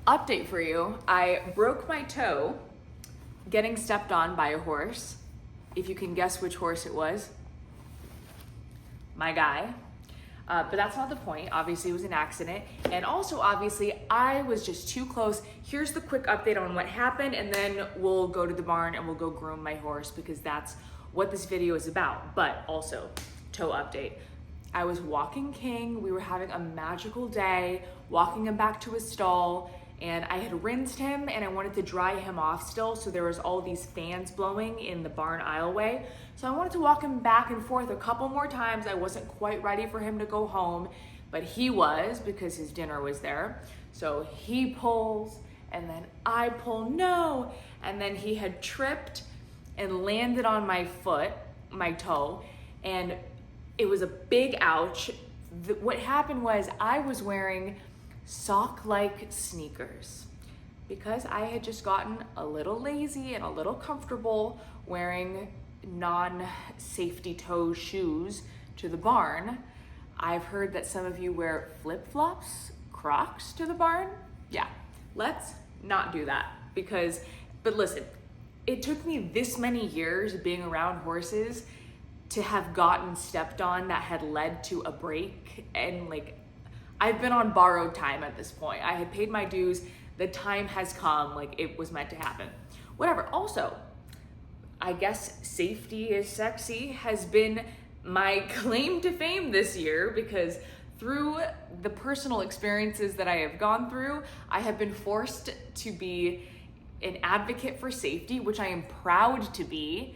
Update for you, I broke my toe getting stepped on by a horse. If you can guess which horse it was, my guy. But that's not the point. Obviously it was an accident. And also obviously I was just too close. Here's the quick update on what happened, and then we'll go to the barn and we'll go groom my horse because that's what this video is about. But also, toe update. I was walking King, we were having a magical day, walking him back to his stall, and I had rinsed him and I wanted to dry him off still, so there was all these fans blowing in the barn aisleway. So I wanted to walk him back and forth a couple more times. I wasn't quite ready for him to go home, but he was, because his dinner was there. So he pulls and then I pull, no, and then he had tripped and landed on my foot, my toe, and it was a big ouch. What happened was I was wearing sock-like sneakers because I had just gotten a little lazy and a little comfortable wearing non-safety toe shoes to the barn. I've heard that some of you wear flip-flops, Crocs to the barn. Yeah, let's not do that but listen, it took me this many years being around horses to have gotten stepped on that had led to a break, and like I've been on borrowed time at this point. I had paid my dues, the time has come, like it was meant to happen. Whatever. Also, I guess safety is sexy has been my claim to fame this year, because through the personal experiences that I have gone through, I have been forced to be an advocate for safety, which I am proud to be.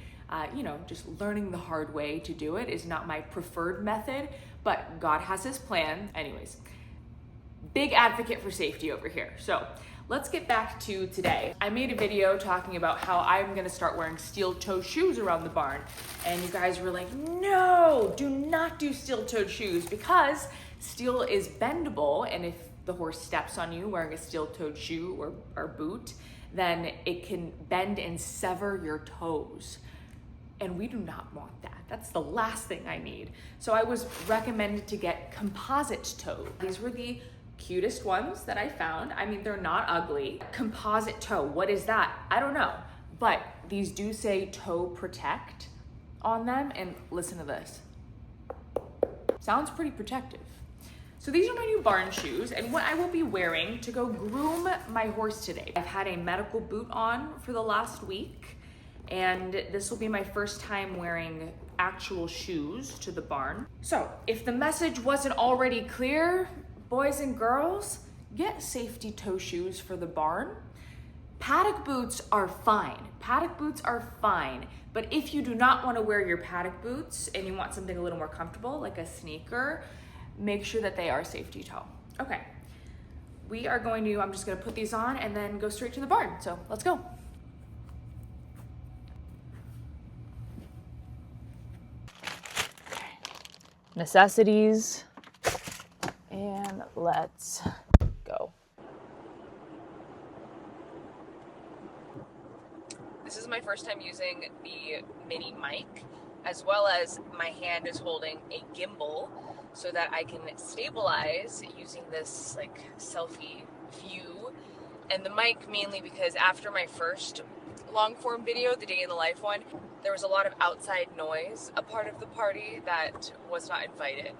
Just learning the hard way to do it is not my preferred method, but God has his plan. Anyways, big advocate for safety over here. So let's get back to today. I made a video talking about how I'm gonna start wearing steel-toed shoes around the barn. And you guys were like, no, do not do steel-toed shoes because steel is bendable. And if the horse steps on you wearing a steel-toed shoe or boot, then it can bend and sever your toes. And we do not want that. That's the last thing I need. So I was recommended to get composite toe. These were the cutest ones that I found. I mean, they're not ugly. Composite toe, what is that? I don't know. But these do say toe protect on them, and listen to this. Sounds pretty protective. So these are my new barn shoes and what I will be wearing to go groom my horse today. I've had a medical boot on for the last week, and this will be my first time wearing actual shoes to the barn. So if the message wasn't already clear, boys and girls, get safety toe shoes for the barn. Paddock boots are fine. Paddock boots are fine. But if you do not want to wear your paddock boots and you want something a little more comfortable, like a sneaker, make sure that they are safety toe. Okay, I'm just gonna put these on and then go straight to the barn. So let's go. Necessities, and let's go. This is my first time using the mini mic, as well as my hand is holding a gimbal so that I can stabilize using this like selfie view, and the mic mainly because after my first long form video, the day in the life one, there was a lot of outside noise, a part of the party that was not invited.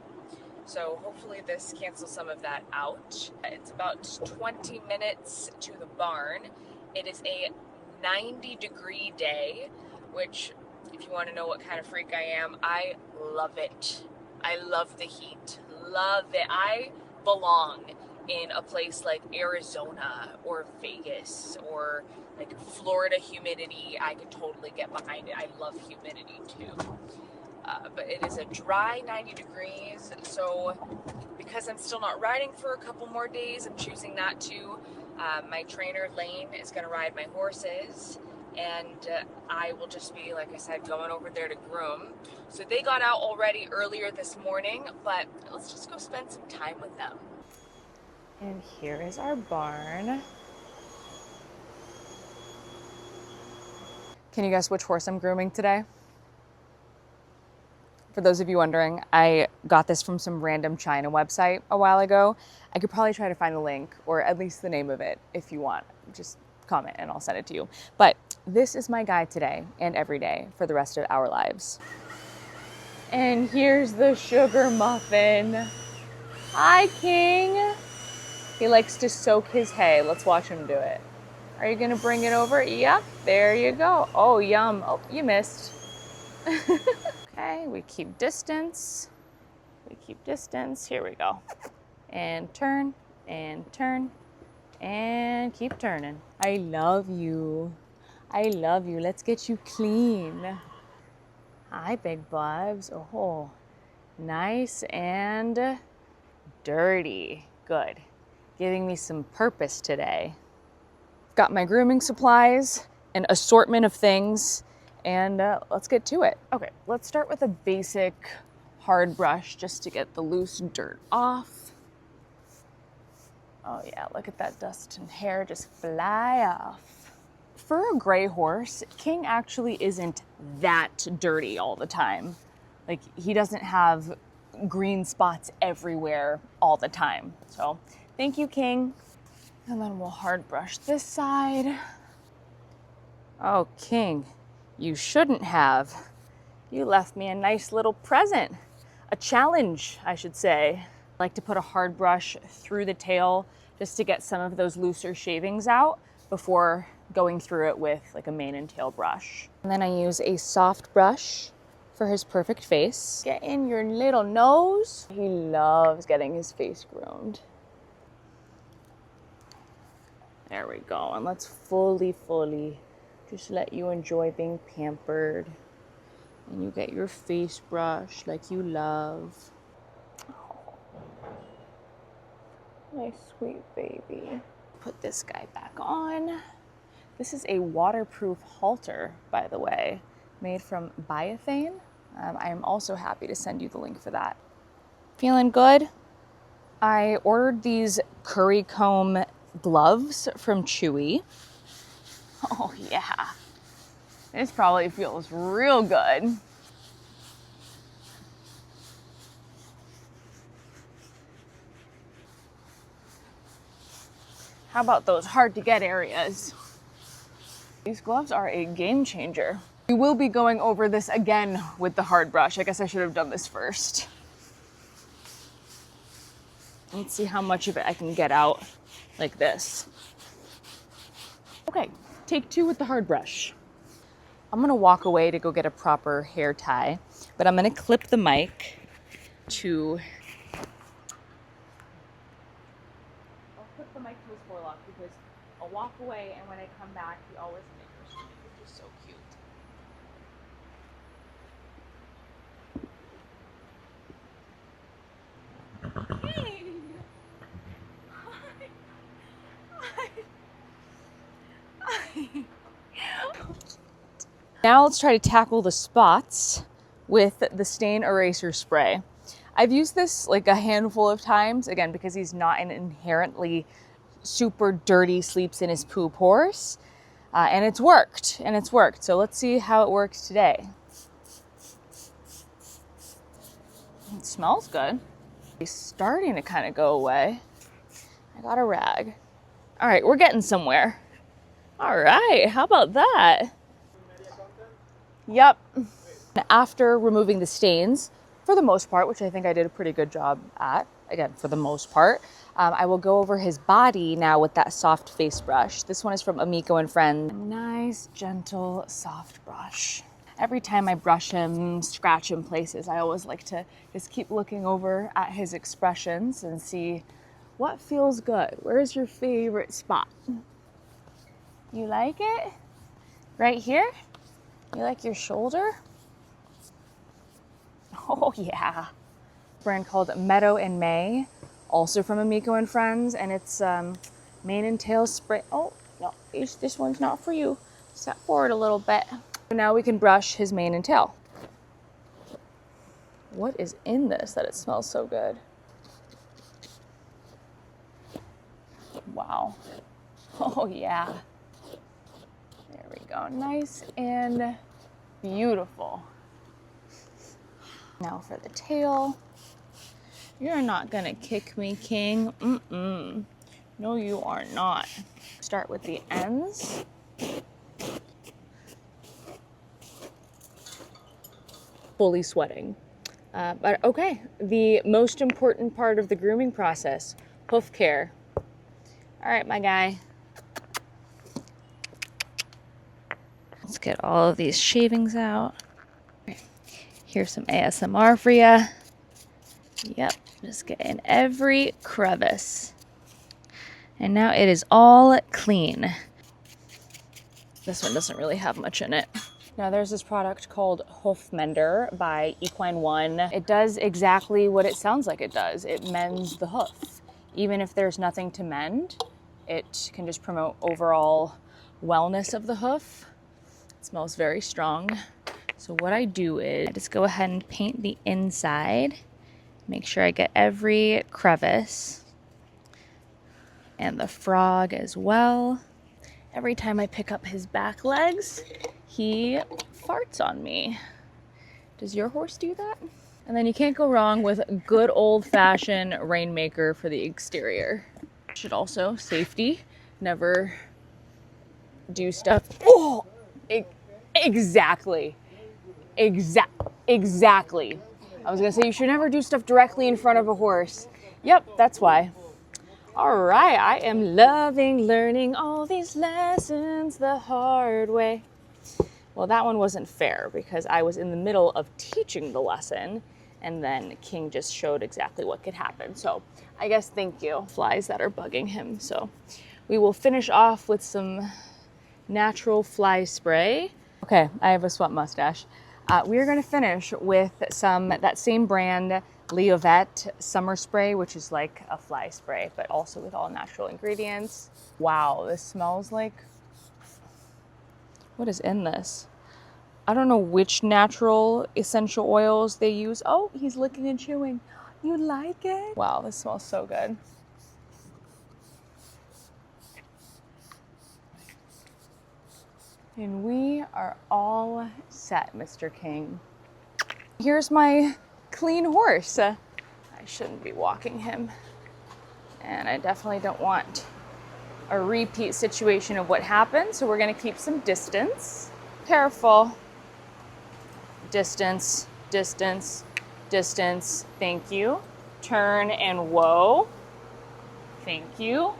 So hopefully this cancels some of that out. It's about 20 minutes to the barn. It is a 90-degree day, which if you want to know what kind of freak I am, I love it. I love the heat. Love it. I belong in a place like Arizona or Vegas or like Florida humidity. I could totally get behind it. I love humidity too. But it is a dry 90 degrees. So because I'm still not riding for a couple more days, I'm choosing not to. My trainer Lane is going to ride my horses, and I will just be, like I said, going over there to groom. So they got out already earlier this morning, but let's just go spend some time with them. And here is our barn. Can you guess which horse I'm grooming today? for those of you wondering, I got this from some random China website a while ago. I could probably try to find the link or at least the name of it if you want. Just comment and I'll send it to you. But this is my guy today and every day for the rest of our lives. And here's the sugar muffin. Hi, King. He likes to soak his hay. Let's watch him do it. Are you gonna bring it over? Yep, there you go. Oh, yum. Oh, you missed. Okay, we keep distance. We keep distance. Here we go. And turn, and turn, and keep turning. I love you. I love you. Let's get you clean. Hi, big bubs. Oh, nice and dirty. Good. Giving me some purpose today. Got my grooming supplies, an assortment of things, and let's get to it. Okay, let's start with a basic hard brush just to get the loose dirt off. Oh yeah, look at that dust and hair just fly off. For a gray horse, King actually isn't that dirty all the time. Like, he doesn't have green spots everywhere all the time. So thank you, King. And then we'll hard brush this side. Oh, King, you shouldn't have. You left me a nice little present. A challenge, I should say. I like to put a hard brush through the tail just to get some of those looser shavings out before going through it with like a mane and tail brush. And then I use a soft brush for his perfect face. Get in your little nose. He loves getting his face groomed. There we go. And let's fully just let you enjoy being pampered. And you get your face brush like you love. Oh, my sweet baby. Put this guy back on. This is a waterproof halter, by the way, made from biothane. I am also happy to send you the link for that. Feeling good? I ordered these curry comb gloves from Chewy. Oh yeah, this probably feels real good. How about those hard to get areas? These gloves are a game changer. We will be going over this again with the hard brush. I guess I should have done this first. Let's see how much of it I can get out like this. Okay, take 2 with the hard brush. I'm gonna walk away to go get a proper hair tie, but I'm gonna clip the mic to... I'll clip the mic to his forelock because I'll walk away and when I come back, he always niggers me, which is so cute. Hey! Hi. Now let's try to tackle the spots with the stain eraser spray. I've used this like a handful of times, again, because he's not an inherently super dirty, sleeps in his poop horse. And it's worked. So let's see how it works today. It smells good. It's starting to kind of go away. I got a rag. All right, we're getting somewhere. All right, how about that? Yep. After removing the stains, for the most part, which I think I did a pretty good job at, again, for the most part, I will go over his body now with that soft face brush. This one is from Amico and Friends. A nice, gentle, soft brush. Every time I brush him, scratch him places, I always like to just keep looking over at his expressions and see what feels good. Where's your favorite spot? You like it? Right here? You like your shoulder? Oh yeah. Brand called Meadow and May, also from Amico and Friends, and it's mane and tail spray. Oh no, this one's not for you. Step forward a little bit. Now we can brush his mane and tail. What is in this that it smells so good? Wow. Oh yeah. There we go. Nice and beautiful. Now for the tail. You're not gonna kick me, King. Mm-mm. No, you are not. Start with the ends. Fully sweating. But okay, the most important part of the grooming process, hoof care. All right, my guy. Let's get all of these shavings out. Here's some ASMR for ya. Yep, just get in every crevice. And now it is all clean. This one doesn't really have much in it. Now there's this product called Hoof Mender by Equine One. It does exactly what it sounds like it does. It mends the hoof. Even if there's nothing to mend, it can just promote overall wellness of the hoof. It smells very strong. So what I do is I just go ahead and paint the inside. Make sure I get every crevice. And the frog as well. Every time I pick up his back legs, he farts on me. Does your horse do that? And then you can't go wrong with good old-fashioned rainmaker for the exterior. Should also, safety, never do stuff. Oh, exactly. Exactly. I was gonna say you should never do stuff directly in front of a horse. Yep, that's why. All right, I am loving learning all these lessons the hard way. Well, that one wasn't fair because I was in the middle of teaching the lesson and then King just showed exactly what could happen. So I guess thank you. Flies that are bugging him. So we will finish off with some natural fly spray. Okay, I have a sweat mustache. We are gonna finish with that same brand Leovette summer spray, which is like a fly spray, but also with all natural ingredients. Wow, this smells like, what is in this? I don't know which natural essential oils they use. Oh, he's licking and chewing. You like it? Wow, this smells so good. And we are all set, Mr. King. Here's my clean horse. I shouldn't be walking him. And I definitely don't want a repeat situation of what happened, so we're gonna keep some distance. Careful. Distance, distance, distance. Thank you. Turn and whoa. Thank you.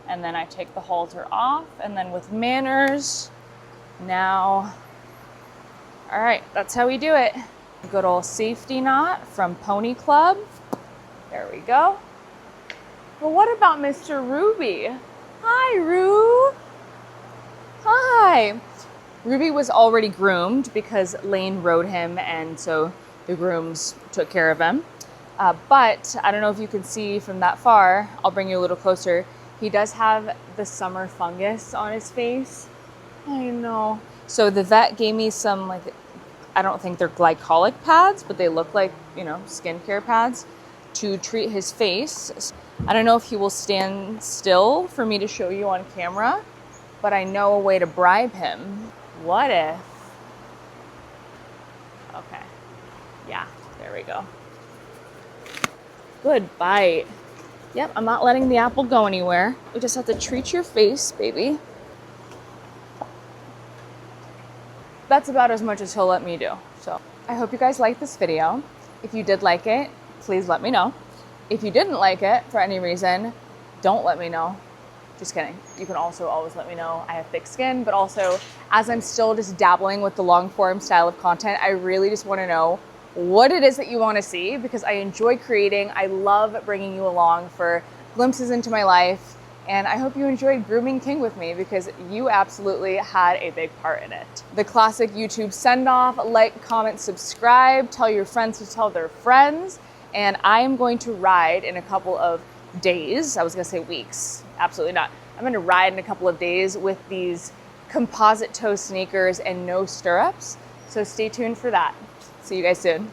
And then I take the halter off, and then with manners, now, all right, that's how we do it. Good old safety knot from Pony Club. There we go. Well, what about Mr. Ruby? Hi, Roo. Hi. Ruby was already groomed because Lane rode him, and so the grooms took care of him. But I don't know if you can see from that far, I'll bring you a little closer. He does have the summer fungus on his face. I know. So the vet gave me some, like, I don't think they're glycolic pads, but they look like, you know, skincare pads to treat his face. I don't know if he will stand still for me to show you on camera, but I know a way to bribe him. What if? Okay. Yeah, there we go. Good bite. Yep, I'm not letting the apple go anywhere. We just have to treat your face, baby. That's about as much as he'll let me do. So I hope you guys liked this video. If you did like it, please let me know. If you didn't like it for any reason, don't let me know. Just kidding. You can also always let me know. I have thick skin, but also as I'm still just dabbling with the long form style of content, I really just want to know what it is that you want to see because I enjoy creating. I love bringing you along for glimpses into my life. And I hope you enjoyed Grooming King with me because you absolutely had a big part in it. The classic YouTube send-off, like, comment, subscribe, tell your friends to tell their friends. And I am going to ride in a couple of days. I was gonna say weeks, absolutely not. I'm gonna ride in a couple of days with these composite toe sneakers and no stirrups. So stay tuned for that. See you guys soon.